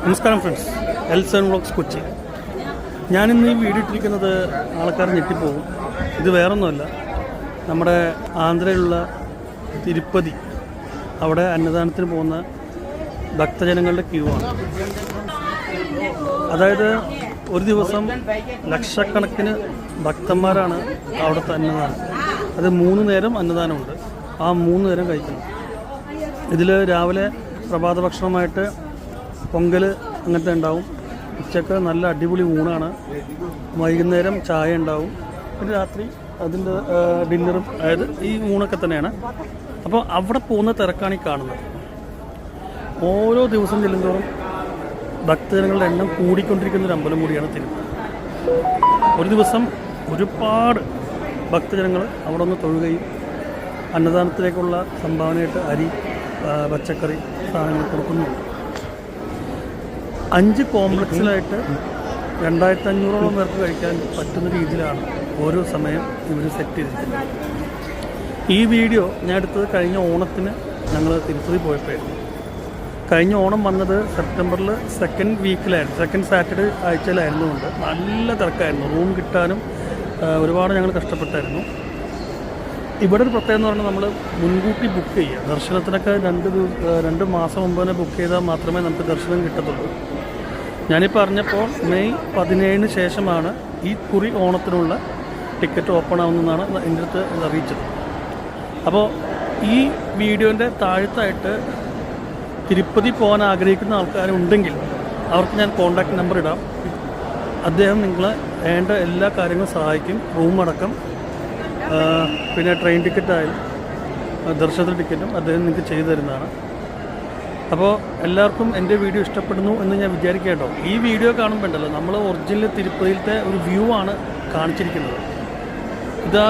നമസ്കാരം friends, Elson vlogs Kochi. ഞാനിന്ന് ഈ വീഡിയോ ഇട്ടിരിക്കുന്നത് ആൾക്കാർ ഞെട്ടിപ്പോകും. ഇത് വേറൊന്നുമല്ല, നമ്മുടെ ആന്ധ്രയിലുള്ള തിരുപ്പതി അവിടെ അന്നദാനത്തിന് പോകുന്ന ഭക്തജനങ്ങളുടെ ക്യൂ ആണ്. അതായത് ഒരു ദിവസം ലക്ഷക്കണക്കിന് ഭക്തന്മാരാണ് അവിടുത്തെ അന്നദാനം. അത് 3 നേരം അന്നദാനമുണ്ട്. ആ 3 നേരം കഴിക്കണം. ഇതിൽ രാവിലെ പ്രഭാത ഭക്ഷണമായിട്ട് പൊങ്കൽ അങ്ങനത്തെ ഉണ്ടാവും. ഉച്ചക്ക് നല്ല അടിപൊളി ഊണാണ്. വൈകുന്നേരം ചായ ഉണ്ടാവും. പിന്നെ രാത്രി അതിൻ്റെ ഡിന്നറും, അതായത് ഈ ഊണൊക്കെ തന്നെയാണ്. അപ്പോൾ അവിടെ പോകുന്ന തിരക്കാണ് ഈ കാണുന്നത്. ഓരോ ദിവസം ചെല്ലുന്തോറും ഭക്തജനങ്ങളുടെ എണ്ണം കൂടിക്കൊണ്ടിരിക്കുന്നൊരു അമ്പലം കൂടിയാണ് തിരുപ്പതി. ഒരു ദിവസം ഒരുപാട് ഭക്തജനങ്ങൾ അവിടെ ഒന്ന് തൊഴുകയും അന്നദാനത്തിലേക്കുള്ള സംഭാവനയായിട്ട് അരി, പച്ചക്കറി സാധനങ്ങൾ കൊടുക്കുന്നുണ്ട്. 5 കോംപ്ലക്സിലായിട്ട് 2500ഓളം പേർക്ക് കഴിക്കാൻ പറ്റുന്ന രീതിയിലാണ് ഓരോ സമയം ഇവർ സെറ്റ് ചെയ്തിരിക്കുന്നത്. ഈ വീഡിയോ ഞാൻ എടുത്തത് കഴിഞ്ഞ ഓണത്തിന് ഞങ്ങൾ തിരുപ്പതി പോയപ്പോഴായിരുന്നു. കഴിഞ്ഞ ഓണം വന്നത് സെപ്റ്റംബറിൽ 2nd വീക്കിലായിരുന്നു, 2nd സാറ്റർഡേ ആഴ്ചയിലായിരുന്നുകൊണ്ട് നല്ല തിരക്കായിരുന്നു. റൂം കിട്ടാനും ഒരുപാട് ഞങ്ങൾ കഷ്ടപ്പെട്ടായിരുന്നു. ഇവിടെ ഒരു പ്രത്യേകത എന്ന് പറഞ്ഞാൽ നമ്മൾ മുൻകൂട്ടി ബുക്ക് ചെയ്യുക. ദർശനത്തിനൊക്കെ 2 മാസം മുമ്പ് തന്നെ ബുക്ക് ചെയ്താൽ മാത്രമേ നമുക്ക് ദർശനം കിട്ടത്തുള്ളൂ. ഞാനീ പറഞ്ഞപ്പോൾ മെയ് 17 ശേഷമാണ് ഈ കുറി ഓണത്തിനുള്ള ടിക്കറ്റ് ഓപ്പൺ ആവുന്നതെന്നാണ് എൻ്റെ അടുത്ത് അറിയിച്ചത്. അപ്പോൾ ഈ വീഡിയോൻ്റെ താഴത്തായിട്ട് തിരുപ്പതി പോകാൻ ആഗ്രഹിക്കുന്ന ആൾക്കാരുണ്ടെങ്കിൽ അവർക്ക് ഞാൻ കോൺടാക്റ്റ് നമ്പർ ഇടാം. അദ്ദേഹം നിങ്ങളെ വേണ്ട എല്ലാ കാര്യങ്ങളും സഹായിക്കും. റൂം അടക്കം, പിന്നെ ട്രെയിൻ ടിക്കറ്റായാലും ദർശനത്തിന് ടിക്കറ്റും അദ്ദേഹം നിങ്ങൾക്ക് ചെയ്തു തരുന്നതാണ്. അപ്പോൾ എല്ലാവർക്കും എൻ്റെ വീഡിയോ ഇഷ്ടപ്പെടുന്നു എന്ന് ഞാൻ വിചാരിക്കാം കേട്ടോ. ഈ വീഡിയോ കാണുമ്പോൾ ഉണ്ടല്ലോ, നമ്മൾ ഒറിജിനൽ തിരുപ്പതിയിലത്തെ ഒരു വ്യൂ ആണ് കാണിച്ചിരിക്കുന്നത്. ഇതാ